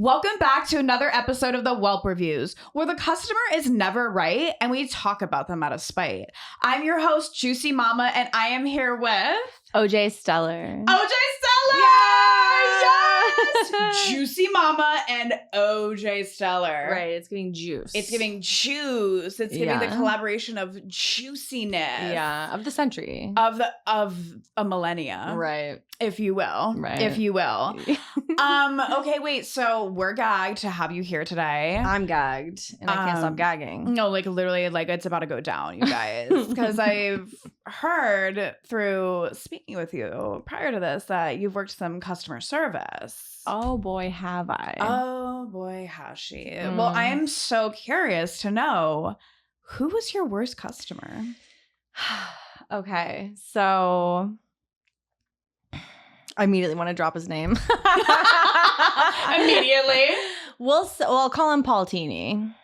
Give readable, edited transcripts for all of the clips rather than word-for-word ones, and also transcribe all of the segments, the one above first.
Welcome back to another episode of the Whelp Reviews, where the customer is never right and we talk about them out of spite. I'm your host, Juicy Mama, and I am here with... OJ Stellar. OJ Stellar! Yes! Juicy Mama and OJ Stellar. Right, it's giving juice. It's giving juice. It's giving the collaboration of juiciness. Yeah, of the century. Of a millennia. Right. If you will. Right. If you will. Okay, wait. So we're gagged to have you here today. I'm gagged and I can't stop gagging. No, like literally, like it's about to go down, you guys. Because I've heard through speaking with you prior to this that you've worked some customer service. Oh boy, have I. Oh boy, has she. Well, I am so curious to know, who was your worst customer? Okay, so... I immediately want to drop his name. Immediately. I'll call him Paul Tini.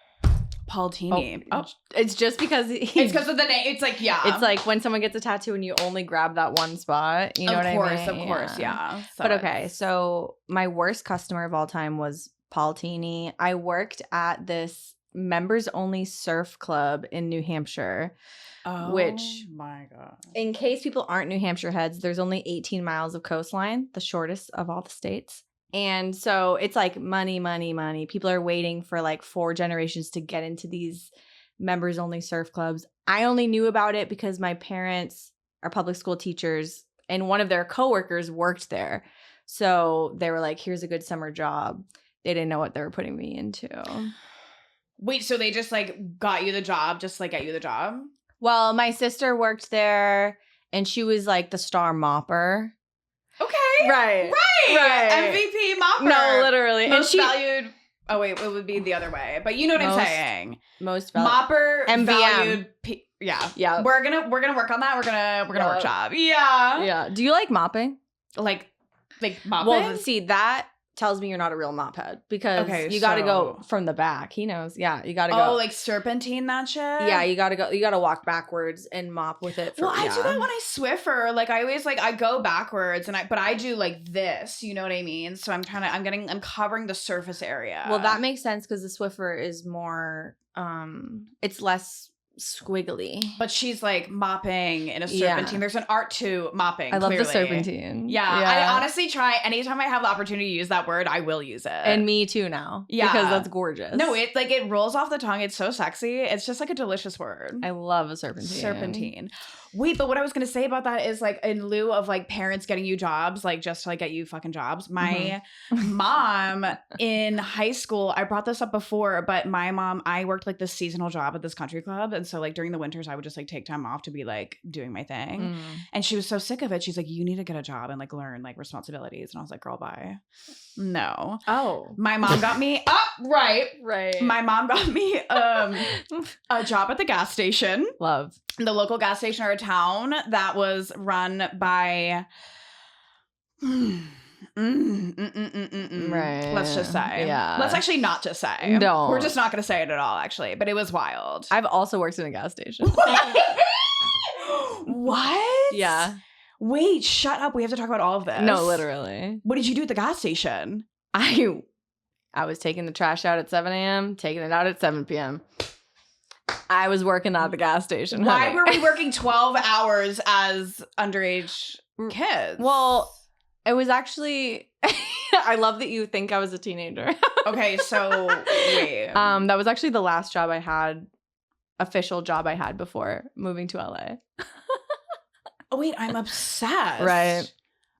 Paul Tini. Oh, it's just because it's because of the name. It's like, yeah. It's like when someone gets a tattoo and you only grab that one spot. You know what I mean? Of course, yeah. So but okay, so my worst customer of all time was Paul Tini. I worked at this members-only surf club in New Hampshire. Oh, which, my God. In case people aren't New Hampshire heads, there's only 18 miles of coastline, the shortest of all the states. And so it's like money, money, money. People are waiting for like 4 generations to get into these members-only surf clubs. I only knew about it because my parents are public school teachers and one of their coworkers worked there. So they were like, here's a good summer job. They didn't know what they were putting me into. Wait, so they just like got you the job, just like get you the job? Well, my sister worked there, and she was like the star mopper. Okay. Right. MVP mopper. No, literally. Most valued. Oh, wait, it would be the other way. But you know what I'm saying. Most valued. Mopper, MVM. valued. Yeah. We're gonna work on that. We're gonna workshop. Yeah. Yeah. Do you like mopping? Like mopping? Well, see, that tells me you're not a real mop head because you got to go from the back. He knows. Yeah, you got to go. Oh, like serpentine that shit? Yeah, you got to go. You got to walk backwards and mop with it. I do that when I Swiffer. Like I always I go backwards but I do like this. You know what I mean? So I'm covering the surface area. Well, that makes sense because the Swiffer is more, it's less squiggly. But she's like mopping in a serpentine. There's an art to mopping. I love clearly. the serpentine. Yeah. I honestly try. Anytime I have the opportunity to use that word, I will use it. And me too now. Yeah. Because that's gorgeous. No, it rolls off the tongue. It's so sexy. It's just like a delicious word. I love a serpentine. Serpentine. Wait, but what I was going to say about that is like in lieu of like parents getting you jobs, like just to like get you fucking jobs. My mom in high school, I brought this up before, but my mom, I worked like this seasonal job at this country club. And so like during the winters, I would just like take time off to be like doing my thing. And she was so sick of it. She's like, you need to get a job and like learn like responsibilities. And I was like, girl, bye. No. Oh. My mom got me right. My mom got me a job at the gas station. Love. The local gas station in our town that was run by Right. Let's just say. Yeah. Let's actually not just say. No. We're just not going to say it at all, actually. But it was wild. I've also worked in a gas station. What? Yeah. Wait, shut up. We have to talk about all of this. No, literally. What did you do at the gas station? I was taking the trash out at 7 a.m., taking it out at 7 p.m. I was working at the gas station. Why were we working 12 hours as underage kids? Well, it was actually... I love that you think I was a teenager. Okay, so wait. That was actually the last job I had, official job I had before moving to LA. Oh, wait, I'm obsessed. Right.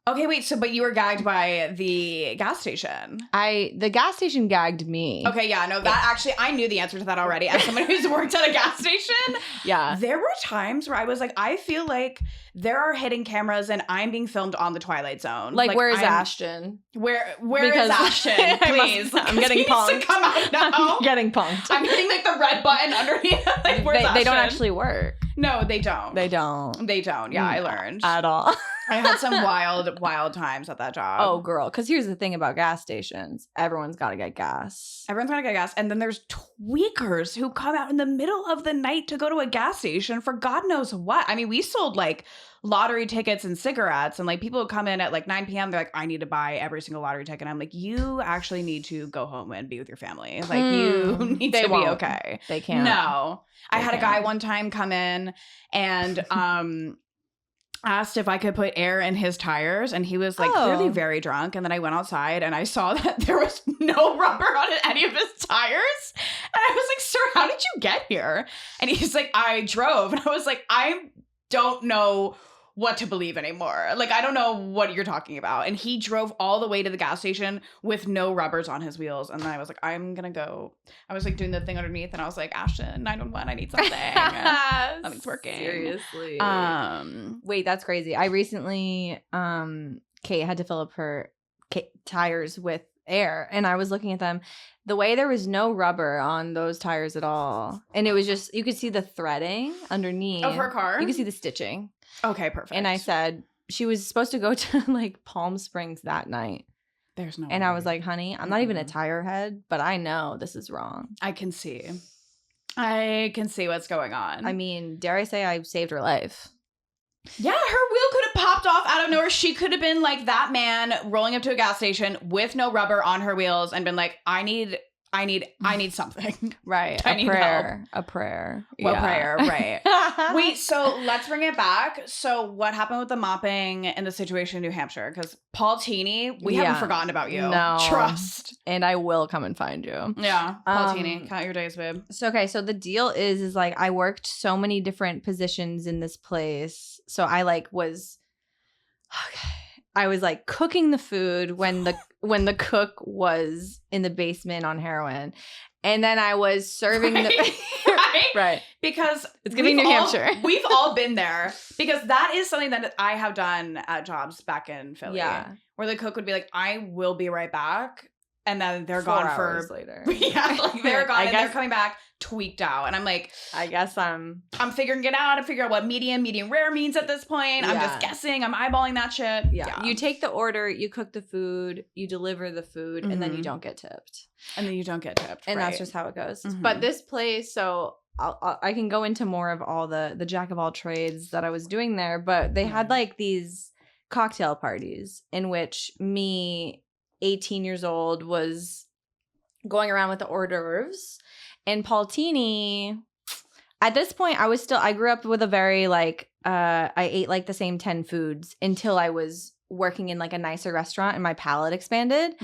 Okay, wait, but you were gagged by the gas station. The gas station gagged me. Okay, yeah, no, that actually, I knew the answer to that already. As someone who's worked at a gas station, yeah, there were times where I was like, I feel like there are hidden cameras and I'm being filmed on the Twilight Zone. Like where's Ashton? Where is Ashton? Please. I'm getting punked. To come out now. I'm getting punked. I'm hitting like the red button underneath. Like, where's Ashton? They don't actually work. No, they don't. They don't. They don't. Yeah, I learned. At all. I had some wild times at that job. Oh, girl. Because here's the thing about gas stations. Everyone's got to get gas. Everyone's got to get gas. And then there's tweakers who come out in the middle of the night to go to a gas station for God knows what. I mean, we sold like lottery tickets and cigarettes. And like people would come in at like 9 p.m. They're like, I need to buy every single lottery ticket. And I'm like, you actually need to go home and be with your family. Like you need to be okay. They can't. No. I had a guy one time come in and asked if I could put air in his tires, and he was like clearly very drunk. And then I went outside and I saw that there was no rubber on any of his tires. And I was like, sir, how did you get here? And he's like, I drove. And I was like, I don't know what to believe anymore. Like, I don't know what you're talking about. And he drove all the way to the gas station with no rubbers on his wheels. And then I was like, I'm going to go. I was like doing the thing underneath, and I was like, Ashton, 911, I need something. Nothing's working. Seriously. Wait, that's crazy. I recently, Kate had to fill up her tires with air, and I was looking at them. The way there was no rubber on those tires at all. And it was just, you could see the threading underneath. Of her car? You could see the stitching. Okay, perfect. And I said, she was supposed to go to like Palm Springs that night. There's no And way. I was like, honey, I'm not even a tire head, but I know this is wrong. I can see what's going on. I mean, dare I say I saved her life. Yeah, her wheel could have popped off out of nowhere. She could have been like that man rolling up to a gas station with no rubber on her wheels and been like, I need something. Right. I need help. A prayer. What prayer? Right. Wait, so let's bring it back. So what happened with the mopping and the situation in New Hampshire? Because Paul Tini, we haven't forgotten about you. No. Trust. And I will come and find you. Yeah. Paul Tini, count your days, babe. So, okay. So the deal is like I worked so many different positions in this place. So I like was, I was like cooking the food when the cook was in the basement on heroin. And then I was serving right. Because it's giving New Hampshire. We've all been there, because that is something that I have done at jobs back in Philly. Yeah. Where the cook would be like, I will be right back. And then they're 4 gone hours for later. Yeah, like they're gone and they're coming back tweaked out. And I'm like, I guess I'm figuring it out. I'm figuring out what medium rare means at this point. Yeah. I'm just guessing. I'm eyeballing that shit. Yeah. You take the order, you cook the food, you deliver the food, and then you don't get tipped. And then you don't get tipped. And that's just how it goes. But this place, so I can go into more of all the jack of all trades that I was doing there, but they had like these cocktail parties in which me, 18 years old, was going around with the hors d'oeuvres. And Paul Tini, at this point, I grew up with a very like, I ate like the same 10 foods until I was working in like a nicer restaurant and my palate expanded.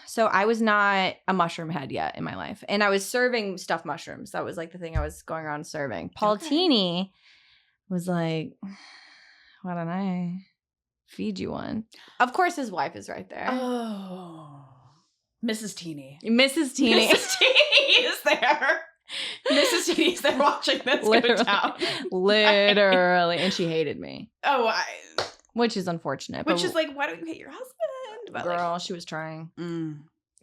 So I was not a mushroom head yet in my life. And I was serving stuffed mushrooms. That was like the thing I was going around serving. Paul Tini was like, why don't I feed you one? Of course his wife is right there. Oh. Mrs. Tini. Mrs. Tini. Mrs. Tini is there. Mrs. Tini is there watching this go down. Literally. And she hated me. Oh, which is unfortunate. Which is like, why don't you hate your husband? But girl, like, she was trying.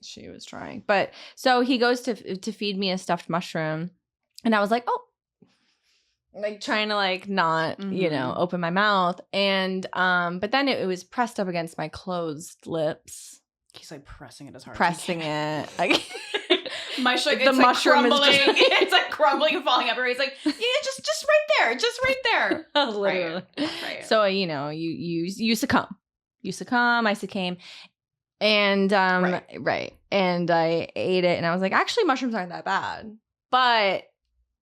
She was trying. But so he goes to feed me a stuffed mushroom. And I was like, oh. Like trying to like not, open my mouth. And but then it was pressed up against my closed lips. He's like pressing it as hard as he can. My sugar, the it's mushroom like crumbling. is just it's like crumbling and falling everywhere. He's like, yeah, just right there. Just right there. Literally. Right. So, you succumb. You succumb. I succumb. And right. And I ate it and I was like, actually, mushrooms aren't that bad. But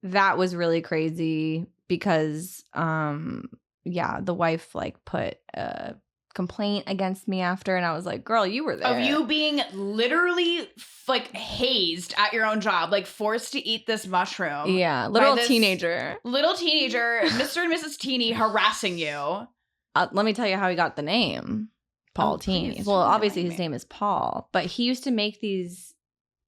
that was really crazy because the wife like put a complaint against me after, and I was like, girl, you were there. Of you being literally like hazed at your own job, like forced to eat this mushroom. Yeah, little teenager, Mr. and Mrs. Tini harassing you. Let me tell you how he got the name Paul Tini. Well, obviously his name is Paul, but he used to make these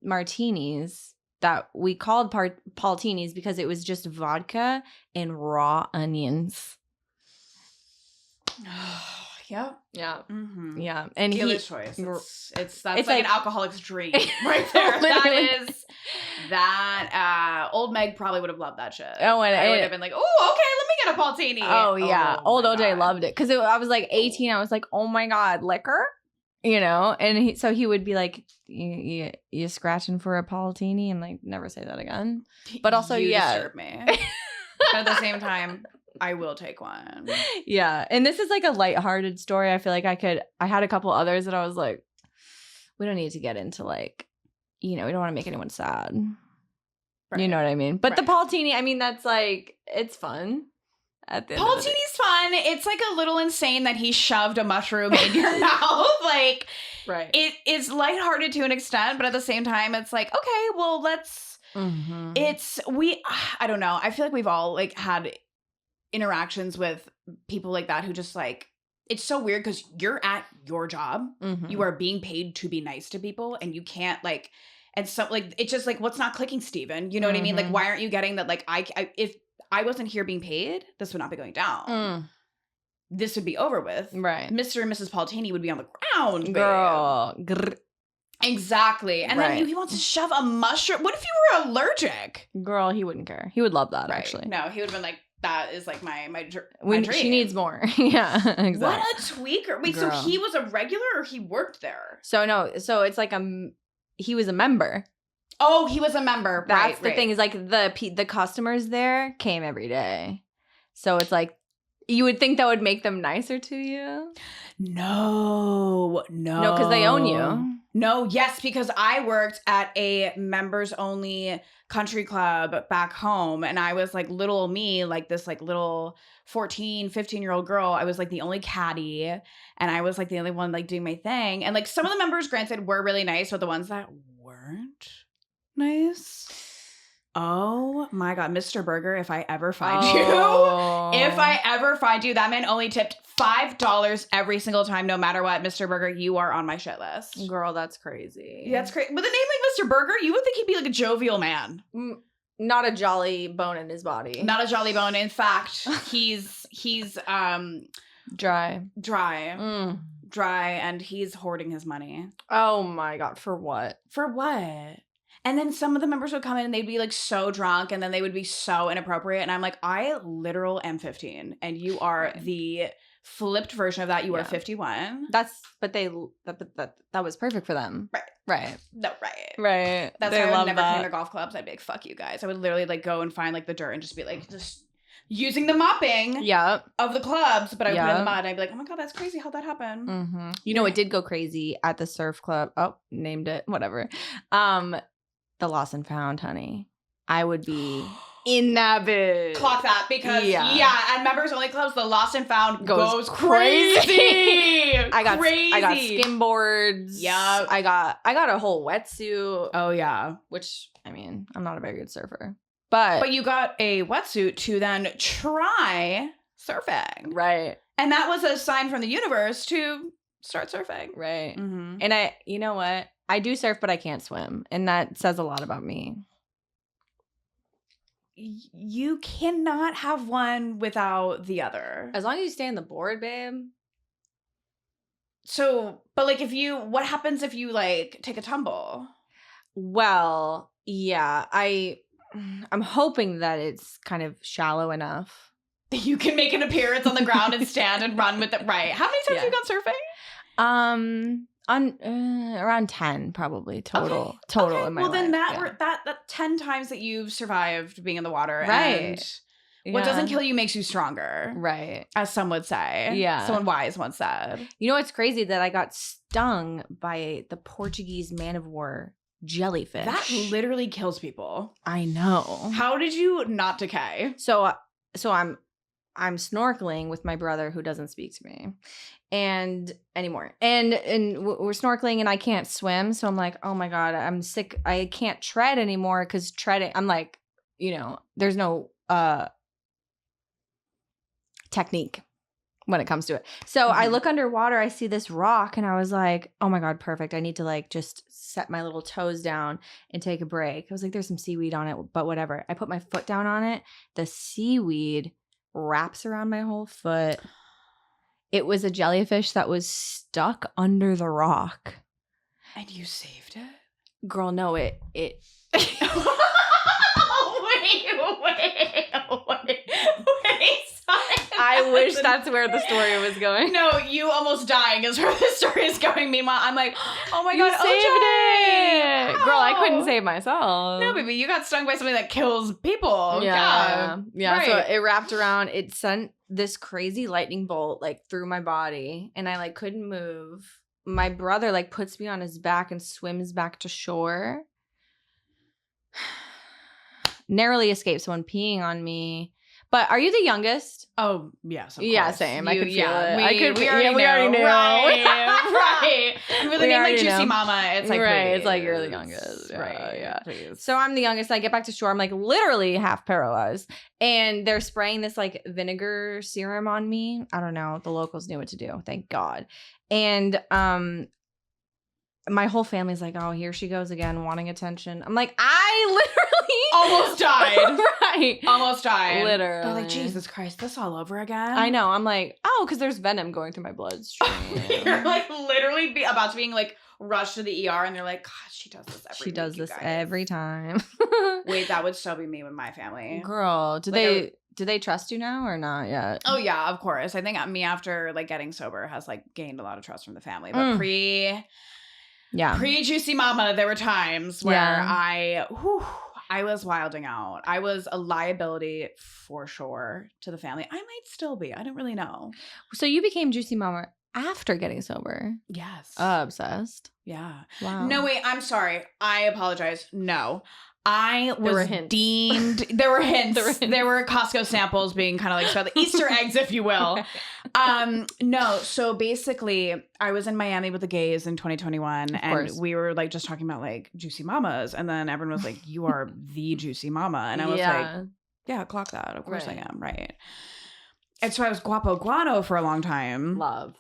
martinis that we called Paul Tinis because it was just vodka and raw onions. Yeah. Yeah. Mm-hmm. Yeah. And Dealer's choice. It's like an alcoholic's dream right there. That old Meg probably would have loved that shit. Oh, and I would have been like, oh, okay, let me get a Paul Tini. Oh, yeah. Old OJ loved it. Because I was like 18. I was like, oh my God, liquor? And so he would be like, you scratching for a Paul Tini? And like, never say that again. But also, you disturb me. But at the same time, I will take one. Yeah. And this is like a lighthearted story. I feel like I had a couple others that I was like, we don't need to get into like, we don't want to make anyone sad. Right. You know what I mean? But the Paul Tini, I mean, that's like, it's fun. Paul Tini's fun. It's like a little insane that he shoved a mushroom in your mouth. Like, it is lighthearted to an extent, but at the same time, it's like, okay, well, let's. Mm-hmm. I don't know. I feel like we've all like had interactions with people like that who just like. It's so weird because you're at your job, you are being paid to be nice to people, and you can't like. And so like it's just like what's not clicking, Steven? You know what I mean? Like, why aren't you getting that? Like, if I wasn't here being paid, this would not be going down. This would be over with. Right. Mr. and Mrs. Paul Tini would be on the ground. Girl. Exactly. And then he wants to shove a mushroom. What if you were allergic? Girl, he wouldn't care. He would love that, actually. No, he would have been like, that is like my dream. She needs more. Yeah, exactly. What a tweaker. Wait, girl. So he was a regular or he worked there? So no, so it's like he was a member. Oh, he was a member. That's the thing is like the customers there came every day. So it's like you would think that would make them nicer to you. No, because they own you. No, yes, because I worked at a members only country club back home, and I was like little me, like this like little 14, 15-year-old girl. I was like the only caddy, and I was like the only one like doing my thing. And like some of the members, granted, were really nice, but the ones that weren't nice. Oh my God, Mr. Burger, if I ever find you, that man only tipped $5 every single time, no matter what. Mr. Burger, you are on my shit list. Girl, that's crazy. That's crazy. With a name like Mr. Burger, you would think he'd be like a jovial man. Not a jolly bone in his body. Not a jolly bone. In fact, he's dry. Dry, and he's hoarding his money. Oh my God, for what? For what? And then some of the members would come in and they'd be like so drunk, and then they would be so inappropriate. And I'm like, I literal am 15 and you are the flipped version of that. You are 51. That was perfect for them. Right. No, right. That's why I would never clean their golf clubs. I'd be like, fuck you guys. I would literally like go and find like the dirt and just be like, just using the mopping of the clubs. But I would put it in the mud and I'd be like, oh my God, that's crazy. How'd that happen? Mm-hmm. You know, it did go crazy at the surf club. Oh, named it. Whatever. The Lost and Found, honey. I would be in that bitch. Clock that, because at members only clubs, the Lost and Found goes crazy. I got skimboards. Yeah. I got a whole wetsuit. Oh yeah. Which, I mean, I'm not a very good surfer. But you got a wetsuit to then try surfing. Right. And that was a sign from the universe to start surfing. Right. Mm-hmm. And you know what? I do surf, but I can't swim. And that says a lot about me. You cannot have one without the other. As long as you stay on the board, babe. So, but like what happens if you like take a tumble? Well, yeah, I'm hoping that it's kind of shallow enough that you can make an appearance on the ground and stand and run with it. Right. How many times have you gone surfing? Around 10 probably total in my life. Well, then that 10 times that you've survived being in the water, right? And what doesn't kill you makes you stronger, right? As some would say. Yeah, someone wise once said. You know what's crazy? That I got stung by the Portuguese man-of-war jellyfish. That literally kills people. I know. How did you not decay? So I'm snorkeling with my brother who doesn't speak to me anymore. And we're snorkeling and I can't swim. So I'm like, oh my God, I'm sick. I can't tread anymore because treading, I'm like, there's no technique when it comes to it. So I look underwater, I see this rock and I was like, oh my God, perfect. I need to like just set my little toes down and take a break. I was like, there's some seaweed on it, but whatever. I put my foot down on it. The seaweed wraps around my whole foot. It was a jellyfish that was stuck under the rock. And you saved it? Girl, no, it Wait. I wish that's where the story was going. No, you almost dying is where the story is going. Meanwhile, I'm like, oh my God, saved it. girl, I couldn't save myself. No, baby, you got stung by something that kills people. Yeah. Right. So it wrapped around. It sent this crazy lightning bolt like through my body, and I like couldn't move. My brother like puts me on his back and swims back to shore. Narrowly escaped someone peeing on me. But are you the youngest? Oh, yes, of Yeah, course. same. I could feel it. We already knew. Right. Right. And with the name like already Juicy know. Mama, it's like, right. please. It's like you're the youngest. Right. Yeah. Please. So I'm the youngest. I get back to shore. I'm like literally half paralyzed. And they're spraying this like vinegar serum on me. I don't know. The locals knew what to do. Thank God. And my whole family's like, oh, here she goes again, wanting attention. I'm like, I literally almost died. Right. Almost died. Literally. They're like, Jesus Christ, this all over again? I know. I'm like, oh, because there's venom going through my bloodstream. You're like literally about to being like rushed to the ER and they're like, God, she does this every She does week, you this guys." every time. Wait, that would still be me with my family. Girl, do they trust you now or not yet? Oh yeah, of course. I think me after like getting sober has like gained a lot of trust from the family. But pre Juicy Mama, there were times where I was wilding out. I was a liability for sure to the family. I might still be. I don't really know. So you became Juicy Mama after getting sober? Yes. Obsessed. Yeah. Wow. No, wait. I'm sorry. I apologize. No. I was deemed. There were hints. There were Costco samples being kind of like spelled, Easter eggs, if you will. No. So basically, I was in Miami with the gays in 2021, and we were like just talking about like Juicy Mamas, and then everyone was like, "You are the Juicy Mama," and I was like, "Yeah, clock that. Of course I am." Right. And so I was Guapo Guano for a long time. Love.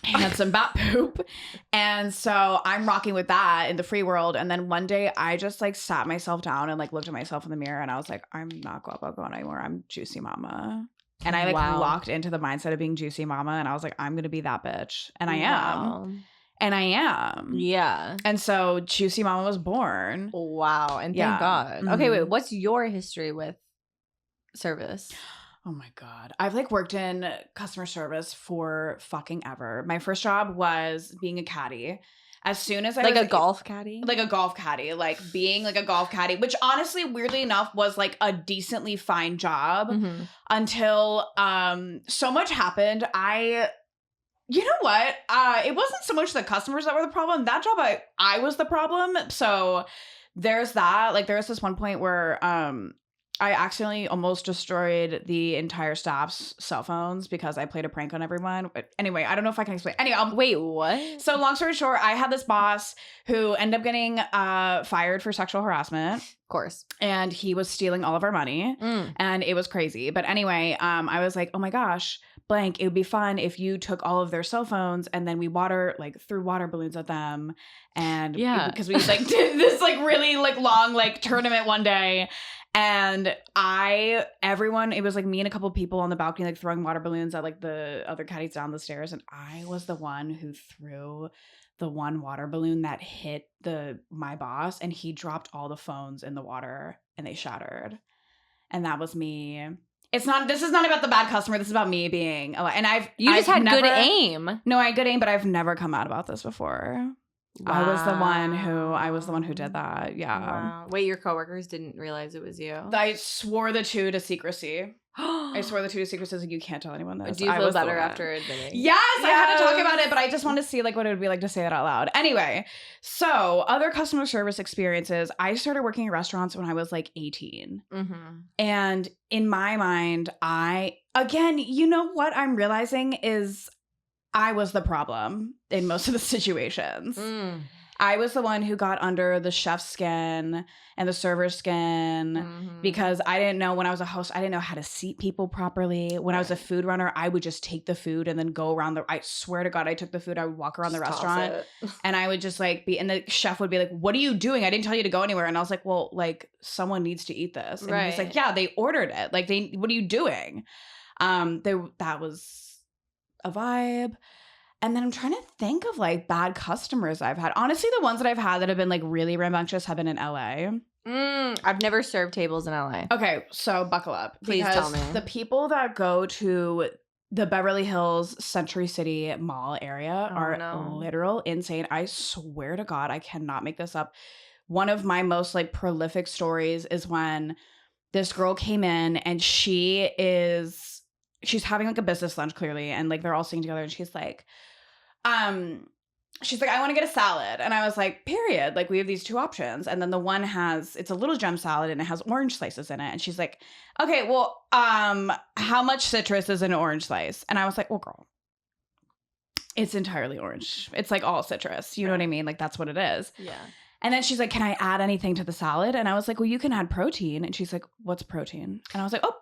Handsome bat poop. And so I'm rocking with that in the free world. And then one day I just like sat myself down and like looked at myself in the mirror and I was like, I'm not Guapo Guano anymore. I'm Juicy Mama. And I like locked into the mindset of being Juicy Mama. And I was like, I'm going to be that bitch. And I am. And I am. Yeah. And so Juicy Mama was born. Wow. And thank God. Mm-hmm. Okay, wait. What's your history with service? Oh my God. I've like worked in customer service for fucking ever. My first job was being a caddy. As soon as I was a golf caddy? Like a golf caddy. Like being like a golf caddy, which honestly, weirdly enough, was like a decently fine job until so much happened. You know what? It wasn't so much the customers that were the problem. That job, I was the problem. So there's that. Like there was this one point where I accidentally almost destroyed the entire staff's cell phones because I played a prank on everyone. But anyway, I don't know if I can explain. Anyway, wait, what? So long story short, I had this boss who ended up getting fired for sexual harassment. Of course. And he was stealing all of our money. And it was crazy. But anyway, I was like, oh my gosh, blank, it would be fun if you took all of their cell phones and then we threw water balloons at them. And because we like did this like really like long like tournament one day. And it was like me and a couple people on the balcony, like throwing water balloons at like the other caddies down the stairs. And I was the one who threw the one water balloon that hit my boss, and he dropped all the phones in the water and they shattered. And that was me. This is not about the bad customer. This is about me being alive. And I've had good aim. No, I had good aim, but I've never come out about this before. Wow. I was the one who did that. Yeah. Wow. Wait, your coworkers didn't realize it was you? I swore the two to secrecy. I swore the two to secrecy. Like, you can't tell anyone this. Do you feel better after admitting? Yes, I had to talk about it, but I just wanted to see like what it would be like to say that out loud. Anyway, so other customer service experiences. I started working in restaurants when I was like 18. And in my mind, you know what I'm realizing is I was the problem in most of the situations. I was the one who got under the chef's skin and the server's skin because I didn't know, when I was a host, I didn't know how to seat people properly. When I was a food runner, I would just take the food and then go around I swear to God, I took the food, I would walk around the restaurant and I would just like and the chef would be like, what are you doing? I didn't tell you to go anywhere. And I was like, well, like someone needs to eat this. And he's like, yeah, they ordered it. Like what are you doing? That was a vibe. And then I'm trying to think of like bad customers I've had. Honestly, the ones that I've had that have been like really rambunctious have been in LA. I've never served tables in LA. Okay, so buckle up. Please tell me. The people that go to the Beverly Hills Century City Mall area are literal insane. I swear to God, I cannot make this up. one of my most like prolific stories is when this girl came in and she's having like a business lunch clearly, and like they're all sitting together, and she's like, I want to get a salad. And I was like, period. Like, we have these two options. And then the one it's a little gem salad and it has orange slices in it. And she's like, okay, well, how much citrus is in an orange slice? And I was like, well, girl, it's entirely orange. It's like all citrus. You know what I mean? Like, that's what it is. Yeah. And then she's like, can I add anything to the salad? And I was like, well, you can add protein. And she's like, what's protein? And I was like, oh,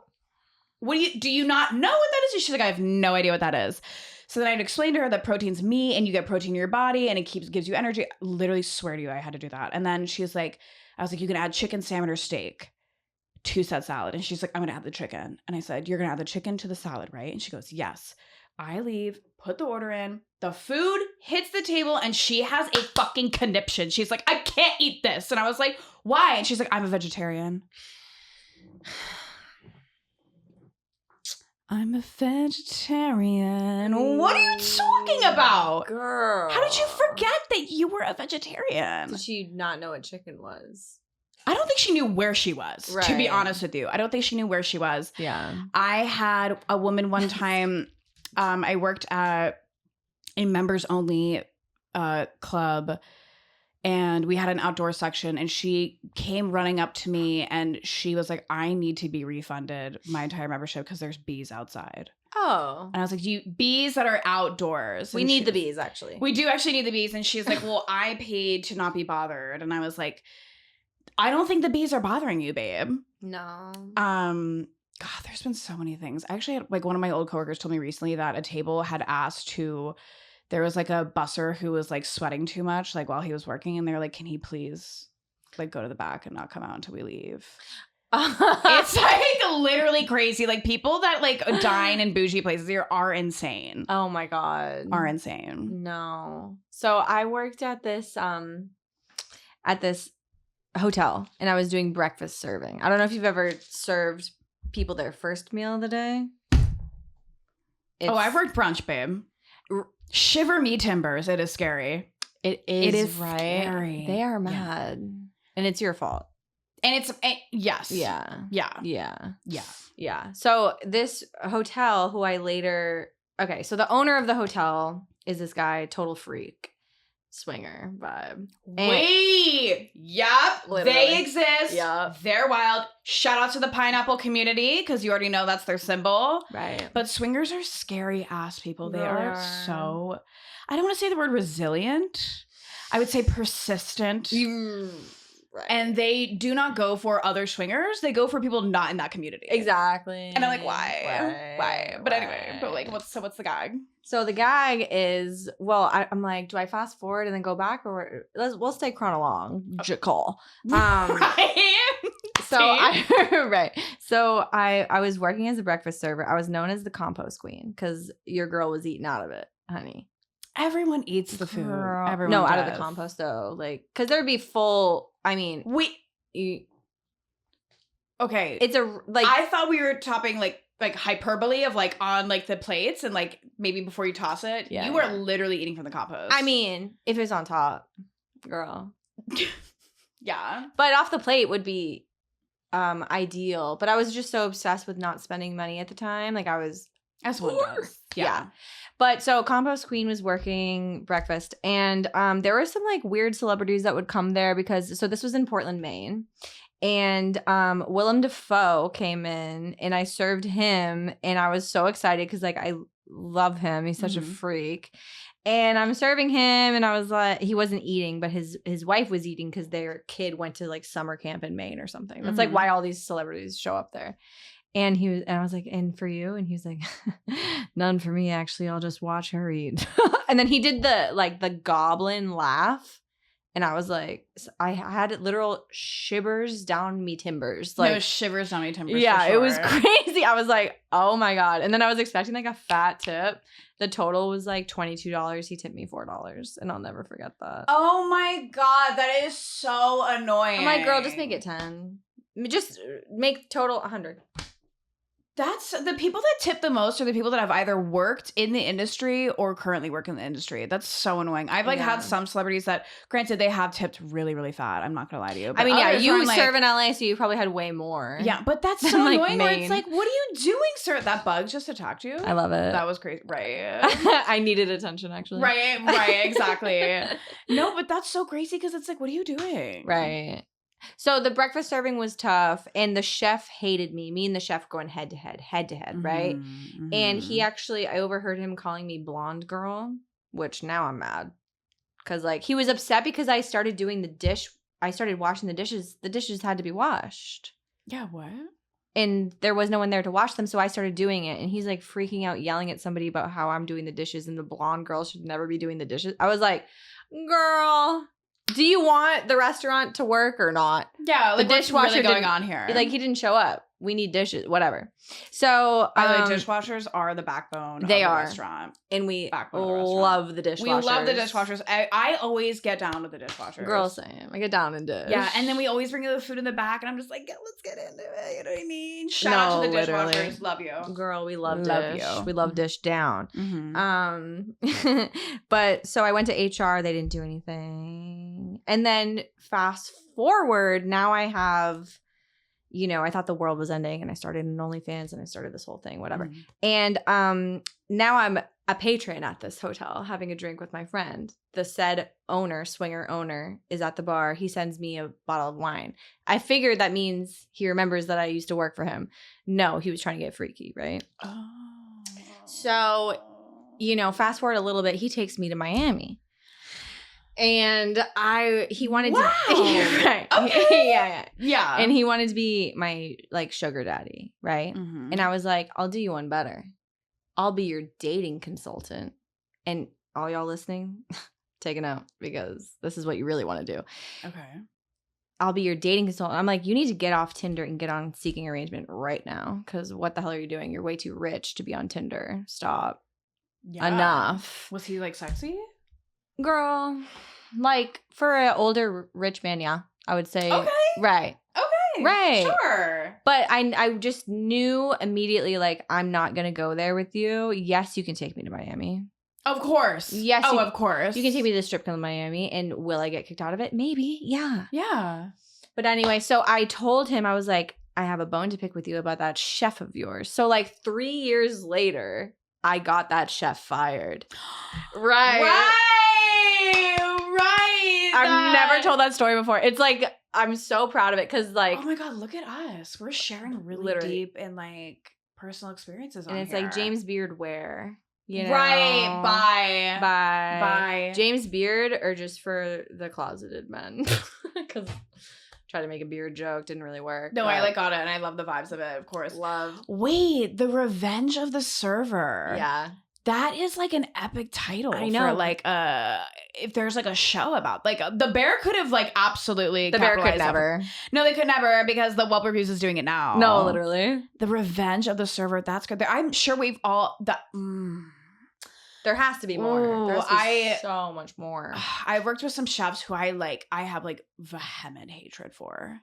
do you not know what that is? And she's like, I have no idea what that is. So then I'd explain to her that protein's meat and you get protein in your body and it gives you energy. Literally swear to you, I had to do that. And then she's like, I was like, you can add chicken, salmon, or steak to said salad. And she's like, I'm going to add the chicken. And I said, you're going to add the chicken to the salad, right? And she goes, yes. I leave, put the order in, the food hits the table, and she has a fucking conniption. She's like, I can't eat this. And I was like, why? And she's like, I'm a vegetarian. I'm a vegetarian. What are you talking about? Girl. How did you forget that you were a vegetarian? Did she not know what chicken was? I don't think she knew where she was, to be honest with you. I don't think she knew where she was. Yeah. I had a woman one time, I worked at a members only club, and we had an outdoor section, and she came running up to me and she was like, I need to be refunded my entire membership because there's bees outside. Oh. And I was like, bees that are outdoors. We need the bees, actually. We do actually need the bees. And she's like, well, I paid to not be bothered. And I was like, I don't think the bees are bothering you, babe. No. God, there's been so many things. I actually had, like, one of my old coworkers told me recently that a table had asked there was like a busser who was like sweating too much, like while he was working. And they were like, can he please like go to the back and not come out until we leave? It's like literally crazy. Like, people that like dine in bougie places here are insane. Oh my God. Are insane. No. So I worked at this hotel, and I was doing breakfast serving. I don't know if you've ever served people their first meal of the day. I've worked brunch, babe. Shiver me timbers. It is scary. It is right. Scary. They are mad. Yeah. And it's your fault. And it's yes. Yeah. Yeah. Yeah. Yeah. Yeah. So this hotel so the owner of the hotel is this guy, total freak. Swinger vibe. Yep. Literally. They exist. Yep. They're wild. Shout out to the pineapple community, because you already know that's their symbol. Right. But swingers are scary ass people. They are so, I don't want to say the word resilient. I would say persistent. Right. And they do not go for other swingers. They go for people not in that community. Exactly. And I'm like, why? But anyway, what's the gag? So the gag is, I'm like, do I fast forward and then go back, or we'll stay chronological. Right. So I was working as a breakfast server. I was known as the compost queen because your girl was eating out of it, honey. Everyone eats the food. Everyone does. Out of the compost though, like, because there'd be full. I mean, okay. It's I thought we were topping like hyperbole of like on like the plates, and like maybe before you toss it, you were literally eating from the compost. I mean, if it's on top, girl. Yeah. But off the plate would be ideal. But I was just so obsessed with not spending money at the time. Like, I was. As one does. Yeah. But so Compost Queen was working breakfast, and there were some like weird celebrities that would come there because this was in Portland, Maine. And Willem Dafoe came in, and I served him, and I was so excited because like I love him. He's such a freak. And I'm serving him, and I was like, he wasn't eating, but his wife was eating because their kid went to like summer camp in Maine or something. That's like why all these celebrities show up there. And I was like, and for you? And he was like, none for me, actually. I'll just watch her eat. And then he did the goblin laugh. And I was like, I had literal shivers down me timbers. Like, no, shivers down me timbers. Yeah, for sure. It was crazy. I was like, oh my God. And then I was expecting like a fat tip. The total was like $22. He tipped me $4. And I'll never forget that. Oh my God. That is so annoying. I'm like, girl, just make it 10. Just make total 100. That's the people that tip the most are the people that have either worked in the industry or currently work in the industry. That's so annoying. I've like had some celebrities that, granted, they have tipped really, really fat. I'm not gonna lie to you. But I mean, you serve in LA, so you probably had way more. Yeah, but that's so like annoying. Where it's like, what are you doing, sir? That bug just attacked you. I love it. That was crazy, right? I needed attention, actually. Right, exactly. No, but that's so crazy because it's like, what are you doing? Right. So the breakfast serving was tough, and the chef hated me. Me and the chef going head to head, right? Mm-hmm. And he actually, I overheard him calling me blonde girl, which now I'm mad. Because, like, he was upset because I started doing the dish. I started washing the dishes. The dishes had to be washed. Yeah, what? And there was no one there to wash them, so I started doing it. And he's, like, freaking out, yelling at somebody about how I'm doing the dishes and the blonde girl should never be doing the dishes. I was like, girl, do you want the restaurant to work or not? Yeah, like, the dishwasher really going on here. Like, he didn't show up. We need dishes, whatever. So, dishwashers are the backbone of the restaurant. And we love the dishwashers. We love the dishwashers. I always get down with the dishwashers. Girl, same. I get down and dish. Yeah, and then we always bring the food in the back, and I'm just like, let's get into it. You know what I mean? Shout out to the dishwashers. Love you. Girl, we love dish. You. We love dish down. Mm-hmm. But so I went to HR. They didn't do anything. And then fast forward, now I have... You know, I thought the world was ending, and I started an OnlyFans, and I started this whole thing, whatever. Mm-hmm. And now I'm a patron at this hotel having a drink with my friend. The said swinger owner, is at the bar. He sends me a bottle of wine. I figured that means he remembers that I used to work for him. No, he was trying to get freaky, right? Oh. So, you know, fast forward a little bit, he takes me to Miami. And he wanted to right. Okay. Yeah. And he wanted to be my like sugar daddy, right? Mm-hmm. And I was like, I'll do you one better. I'll be your dating consultant. And all y'all listening, take a note, because this is what you really want to do. Okay. I'll be your dating consultant. I'm like, you need to get off Tinder and get on Seeking Arrangement right now, because what the hell are you doing? You're way too rich to be on Tinder. Stop. Yeah. Enough. Was he like sexy? Girl, like for an older rich man, yeah, I would say. Okay. Right. Okay. Right. Sure. But I just knew immediately, like, I'm not going to go there with you. Yes, you can take me to Miami. Of course. Yes. Of course. You can take me to the strip club in Miami. And will I get kicked out of it? Maybe. Yeah. Yeah. But anyway, so I told him, I was like, I have a bone to pick with you about that chef of yours. So like 3 years later, I got that chef fired. Right. I've never told that story before. It's like, I'm so proud of it because like. Oh my God, look at us. We're sharing really deep and like personal experiences on here. And it's like James Beard wear. You know? Right. Bye. James Beard or just for the closeted men. Because tried to make a beard joke, didn't really work. No, I like got it and I love the vibes of it, of course. Love. Wait, The Revenge of the Server. Yeah. That is like an epic title. I know. For like if there's like a show about like The Bear could have like absolutely The Bear could never. No, they could never because the Whelp Reviews is doing it now. No, literally. The Revenge of the Server. That's good. I'm sure we've all There has to be more. Ooh, there has to be so much more. I worked with some chefs who I have like vehement hatred for.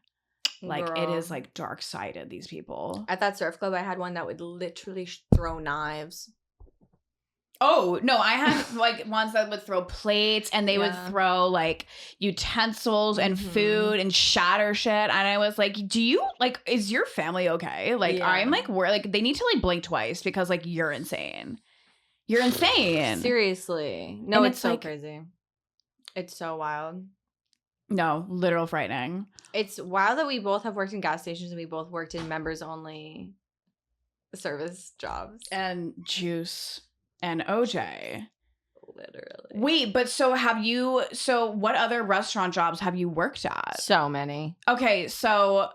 Like Girl. It is like dark-sided, these people. At that surf club, I had one that would literally throw knives. Oh, no, I had like ones that would throw plates and they would throw like utensils and food and shatter shit. And I was like, do you like, is your family okay? Like, I'm like, they need to like blink twice because like you're insane. You're insane. Seriously. No, and it's so like, crazy. It's so wild. No, literal frightening. It's wild that we both have worked in gas stations and we both worked in members only service jobs. And Juice and OJ. Literally. Wait, but so what other restaurant jobs have you worked at? So many. Okay, so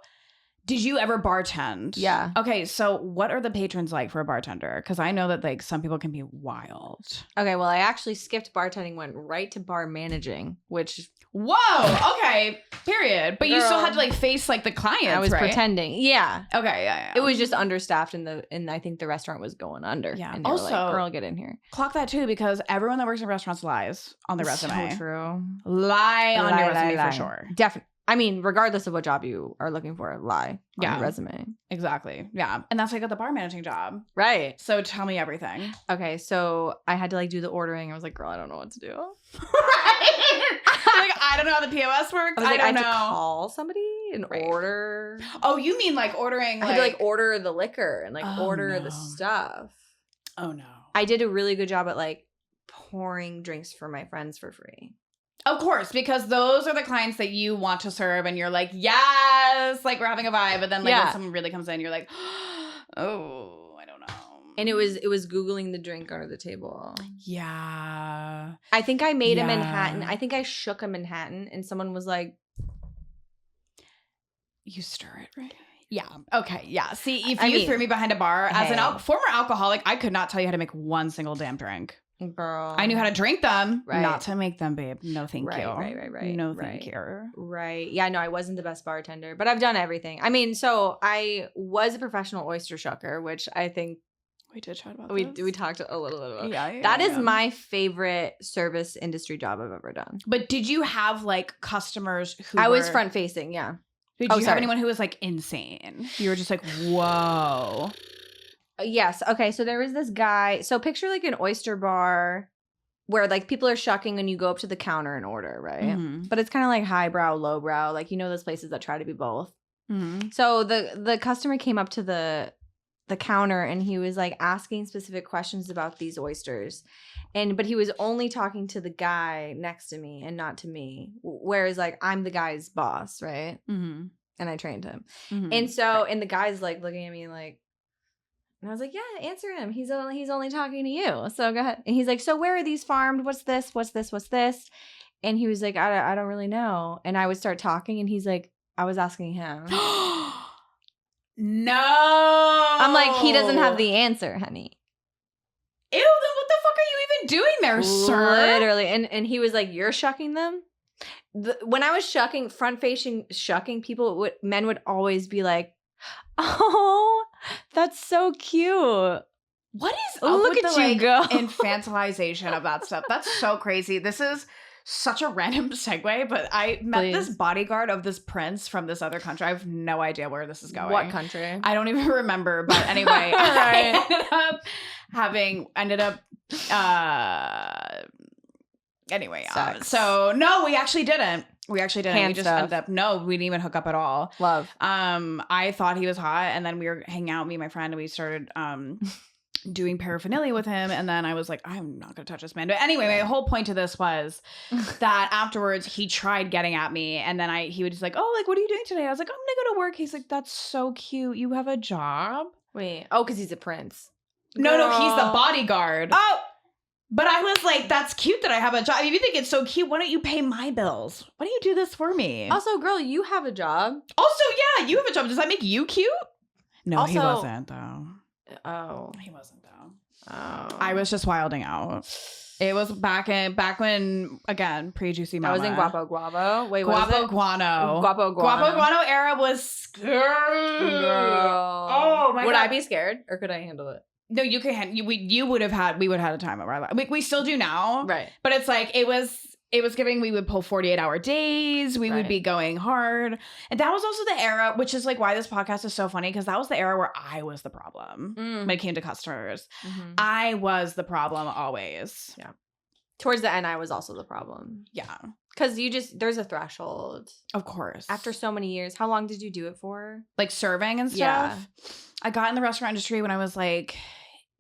did you ever bartend? Yeah. Okay, so what are the patrons like for a bartender? Because I know that like some people can be wild. Okay, well, I actually skipped bartending, went right to bar managing, which... Whoa! Okay, period. But you still had to like face like the clients, I was right? pretending. Yeah. Okay, yeah. It was just understaffed and I think the restaurant was going under. Yeah. And they also, were like, girl, get in here. Clock that too, because everyone that works in restaurants lies on their resume. So true. Lie on your resume for sure. Definitely. I mean, regardless of what job you are looking for, lie on your resume. Exactly. Yeah. And that's how I got the bar managing job. Right. So tell me everything. Okay. So I had to like do the ordering. I was like, girl, I don't know what to do. Right. Like, I don't know how the POS works. I was like, I don't had know. to call somebody and order. Oh, you mean like ordering? I had to like order the liquor and like order no. the stuff. Oh no. I did a really good job at like pouring drinks for my friends for free. Of course, because those are the clients that you want to serve and you're like, yes, like we're having a vibe. But then like when someone really comes in, you're like, oh, I don't know. And it was Googling the drink under the table. Yeah. I think I made a Manhattan. I think I shook a Manhattan and someone was like, you stir it, right? Yeah. Okay. Yeah. See, if you threw me behind a bar as an former alcoholic, I could not tell you how to make one single damn drink. Girl. I knew how to drink them, not to make them, babe. No, thank you. Right. No, thank you. Right. Yeah, no, I wasn't the best bartender, but I've done everything. I mean, so I was a professional oyster shucker, which I think we did chat about. We talked a little bit about. Yeah. That is my favorite service industry job I've ever done. But did you have like customers who I was front facing, yeah. Did you have anyone who was like insane? You were just like, whoa. Yes. Okay. So there was this guy. So picture like an oyster bar where like people are shucking and you go up to the counter and order, right? Mm-hmm. But it's kind of like highbrow, lowbrow. Like, you know, those places that try to be both. Mm-hmm. So the customer came up to the counter and he was like asking specific questions about these oysters. But he was only talking to the guy next to me and not to me. Whereas like I'm the guy's boss, right? Mm-hmm. And I trained him. Mm-hmm. And so, and the guy's like looking at me like, and I was like, yeah, answer him. He's only talking to you. So go ahead. And he's like, so where are these farmed? What's this? What's this? What's this? And he was like, I don't really know. And I would start talking and he's like, I was asking him. No. I'm like, he doesn't have the answer, honey. Ew, then what the fuck are you even doing there, sir? Literally. And he was like, you're shucking them? When I was shucking, front-facing shucking, men would always be like, oh, that's so cute. What is look at you go infantilization of that stuff? That's so crazy. This is such a random segue, but I met this bodyguard of this prince from this other country. I have no idea where this is going. What country? I don't even remember. But anyway, I ended up. Anyway, so no, we actually didn't. We just ended up. No, we didn't even hook up at all. Love. I thought he was hot, and then we were hanging out, me and my friend, and we started doing paraphernalia with him, and then I was like, I'm not gonna touch this man. But anyway, my whole point to this was that afterwards he tried getting at me, and then he was just like, oh, like, what are you doing today? I was like, I'm gonna go to work. He's like, that's so cute. You have a job? Wait. Oh, because he's a prince. No, he's the bodyguard. Oh. But I was like, that's cute that I have a job. If you think it's so cute, why don't you pay my bills? Why don't you do this for me? Also, girl, you have a job. Also, yeah, you have a job. Does that make you cute? No, he wasn't, though. Oh. He wasn't, though. Oh. I was just wilding out. It was back when, again, pre-Juicy Mama. I was in Guapo Guavo. Wait, what was it? Guano. Guapo Guano. Guapo Guano era was scary. Girl. Oh, my God. Would I be scared or could I handle it? No, you can. We would have had a time of our life. We still do now, right? But it's like it was giving. We would pull 48-hour days. We would be going hard, and that was also the era, which is like why this podcast is so funny because that was the era where I was the problem when it came to customers. Mm-hmm. I was the problem always. Yeah. Towards the end, I was also the problem. Yeah, because there's a threshold, of course. After so many years, how long did you do it for? Like serving and stuff. Yeah. I got in the restaurant industry when I was like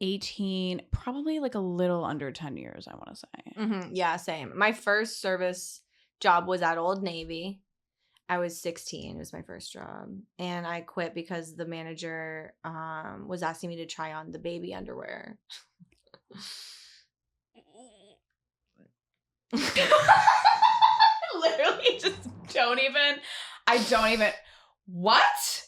18, probably like a little under 10 years, I want to say. Mm-hmm. Yeah, same. My first service job was at Old Navy. I was 16. It was my first job. And I quit because the manager was asking me to try on the baby underwear. Literally just I don't even. What?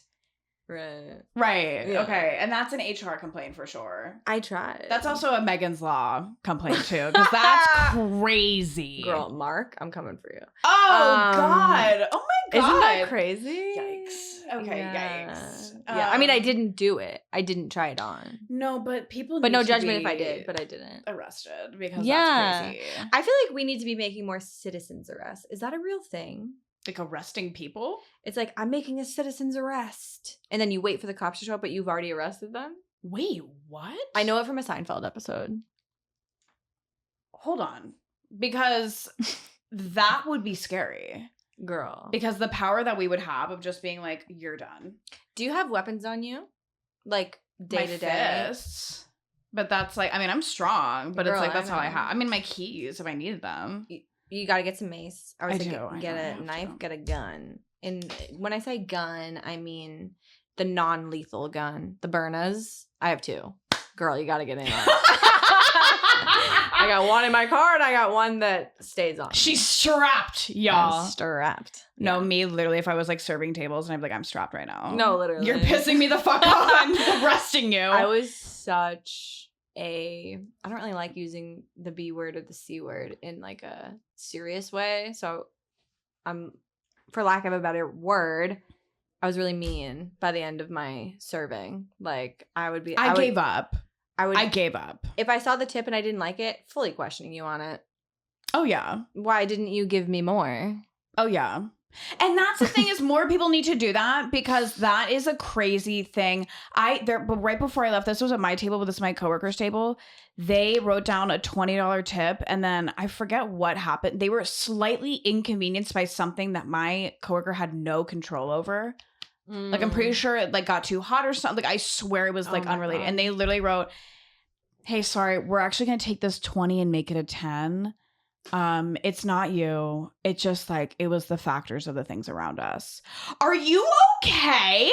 Right. Yeah. Okay. And that's an HR complaint for sure. I tried. That's also a Megan's Law complaint too, because that's crazy. Girl, Mark, I'm coming for you. Oh, God. Oh, my God. Isn't that crazy? Yikes. Okay, yikes. Yeah. I mean, I didn't do it. I didn't try it on. No, but people But no judgment if I did, but I didn't. Arrested because that's crazy. I feel like we need to be making more citizens arrests. Is that a real thing? Like arresting people? It's like, I'm making a citizen's arrest. And then you wait for the cops to show up, but you've already arrested them. Wait, what? I know it from a Seinfeld episode. Hold on. Because that would be scary. Girl. Because the power that we would have of just being like, you're done. Do you have weapons on you? Like, day to day? My fists. But that's like, I mean, I'm strong, but Girl, it's like, that's I all I know. have. I mean, my keys if I needed them. You got to get some mace. I would say I get know, I a have knife, to. get a gun. And when I say gun, I mean the non-lethal gun. The Byrnas. I have 2. Girl, you got to get in on it. I got one in my car and I got one that stays on. She's strapped, y'all. I'm strapped. No, Yeah. me literally, if I was like serving tables and I'm like, I'm strapped right now. No, literally. You're pissing me the fuck off. I'm arresting you. I was such I don't really like using the B word or the C word in like a serious way. So I'm, for lack of a better word, I was really mean by the end of my serving. Like I would gave up. I gave up. If I saw the tip and I didn't like it, fully questioning you on it. Oh, yeah. Why didn't you give me more? Oh, yeah. And that's the thing is more people need to do that because that is a crazy thing. But right before I left, this was at my table, but this is my coworker's table. They wrote down a $20 tip and then I forget what happened. They were slightly inconvenienced by something that my coworker had no control over. Like I'm pretty sure it like got too hot or something. Like I swear it was like unrelated. God. And they literally wrote, "Hey, sorry, we're actually gonna take this 20 and make it a 10. It's not you. It's just like it was the factors of the things around us. Are you okay?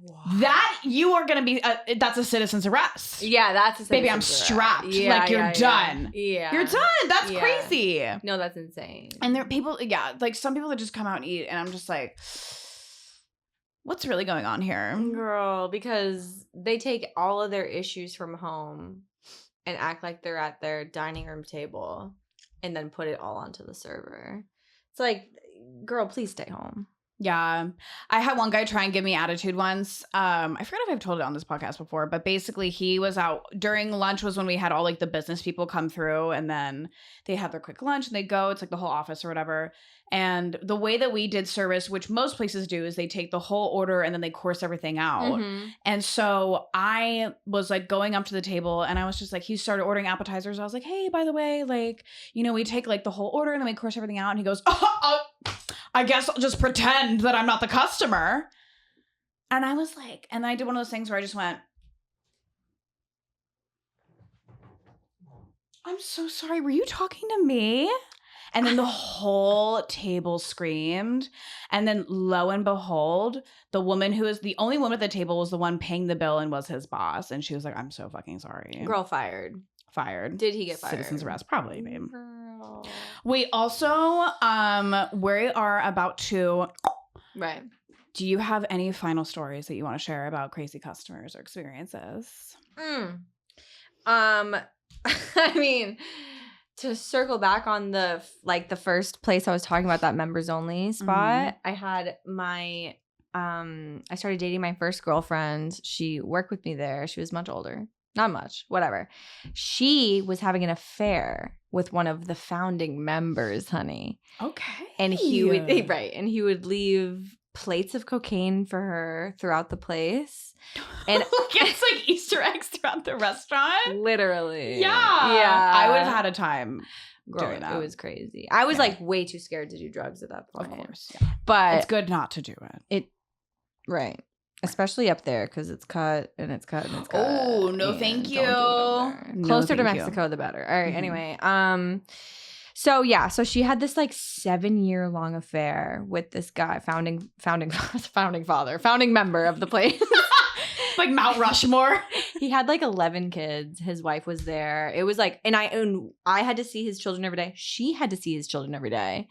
What? That you are gonna be that's a citizen's arrest. Yeah, that's a Baby, I'm strapped. Like you're done. Yeah. You're done. That's Yeah. crazy. No, that's insane. And there are people, like some people that just come out and eat, and I'm just like, what's really going on here? Girl, because they take all of their issues from home and act like they're at their dining room table and then put it all onto the server. It's like, girl, please stay home. Yeah. I had one guy try and give me attitude once. I forgot if I've told it on this podcast before, but basically he was out during lunch was when we had all like the business people come through and then they have their quick lunch and they go. It's like the whole office or whatever. And the way that we did service, which most places do, is they take the whole order and then they course everything out. Mm-hmm. And so I was like going up to the table and I was just like, he started ordering appetizers. I was like, hey, by the way, like, you know, we take like the whole order and then we course everything out. And he goes, I guess I'll just pretend that I'm not the customer. And I was like, and I did one of those things where I just went, I'm so sorry. Were you talking to me? And then the whole table screamed. And then lo and behold, the woman who is the only woman at the table was the one paying the bill and was his boss. And she was like, I'm so fucking sorry. Girl fired. Fired. Did he get fired? Citizen's arrest, probably, babe. Girl. We also, we are about to. Right. Do you have any final stories that you want to share about crazy customers or experiences? I mean, to circle back on the first place I was talking about, that members only spot, I had my I started dating my first girlfriend. She worked with me there. She was much older. Not much, whatever. She was having an affair with one of the founding members, honey. Okay. And he would leave plates of cocaine for her throughout the place. And it's like Easter eggs throughout the restaurant. Literally. Yeah. I would have had a time doing that. It was crazy. I was like way too scared to do drugs at that point. Of course. Yeah. But it's good not to do it. Right. Especially up there because it's cut and it's cut and it's cut. Oh, no, thank you. Closer to Mexico, the better. All right. Anyway. So she had this like 7-year long affair with this guy, founding member of the place. Like Mount Rushmore. He had like 11 kids. His wife was there. It was like, and I had to see his children every day. She had to see his children every day.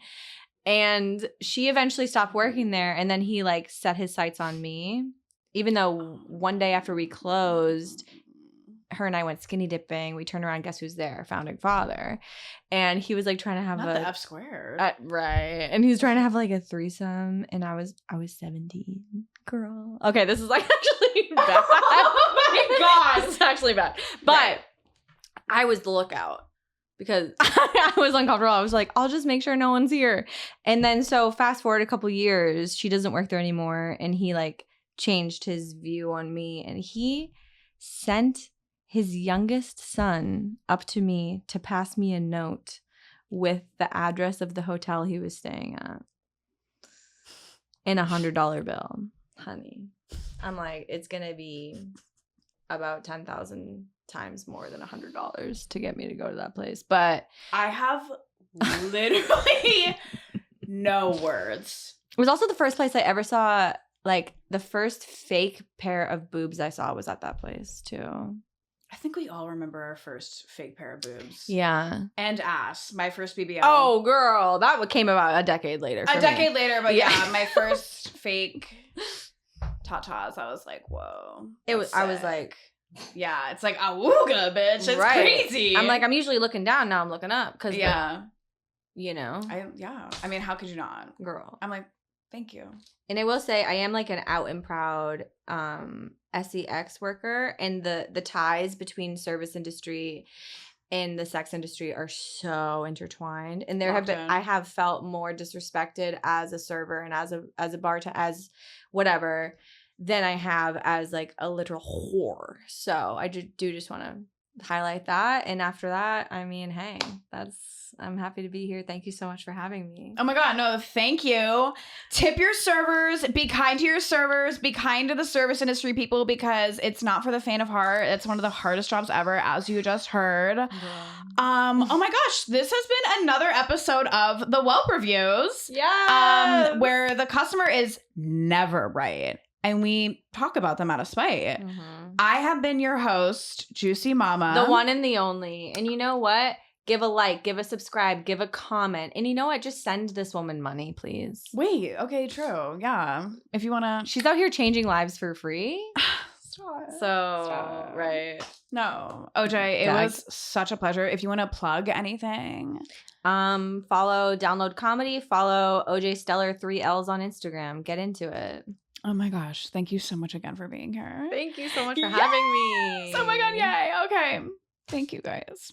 And she eventually stopped working there. And then he like set his sights on me. Even though one day after we closed, her and I went skinny dipping. We turned around. Guess who's there? Founding father. And he was like trying to have Not the F squared. Right. And he was trying to have like a threesome. And I was 17. Girl. Okay, this is like actually bad. Oh my God. This is actually bad. But I was the lookout. because I was uncomfortable. I was like, I'll just make sure no one's here. And then so fast forward a couple years, she doesn't work there anymore. And he like changed his view on me. And he sent his youngest son up to me to pass me a note with the address of the hotel he was staying at and $100 bill. Honey, I'm like, it's going to be about 10,000 times more than $100 to get me to go to that place. But I have literally no words. it was also the first place I ever saw, like the first fake pair of boobs I saw was at that place too. I think we all remember our first fake pair of boobs. Yeah. And ass. My first BBL. Oh, girl. That came about a decade later. A decade later, but Yeah. yeah, my first fake tatas, I was like, whoa. I was sick. like, yeah, it's like, awooga, bitch. It's right. crazy. I'm like, I'm usually looking down. Now I'm looking up. Because, yeah. you know. I mean, how could you not? Girl. I'm like, thank you. And I will say, I am like an out and proud SEX worker, and the ties between service industry and the sex industry are so intertwined. And there I have felt more disrespected as a server and as a bartender, as whatever, than I have as like a literal whore. So I just want to highlight that. And after that, I mean, hey, I'm happy to be here. Thank you so much for having me. Oh my God, no, thank you. Tip your servers, be kind to your servers, be kind to the service industry people, because it's not for the faint of heart. It's one of the hardest jobs ever, as you just heard. Yeah. Oh my gosh, this has been another episode of the Whelp Reviews. Yeah. Where the customer is never right. And we talk about them out of spite. Mm-hmm. I have been your host, Juicy Mama. The one and the only. And you know what? Give a like, give a subscribe, give a comment. And you know what? Just send this woman money, please. Wait, okay, true. Yeah. If you want to. She's out here changing lives for free. Stop. So, right. No. OJ, it was such a pleasure. If you want to plug anything. Follow Download Comedy, follow OJ Stellar 3 L's on Instagram. Get into it. Oh my gosh. Thank you so much again for being here. Thank you so much for having me. Oh my God. Yay. Okay. Thank you guys.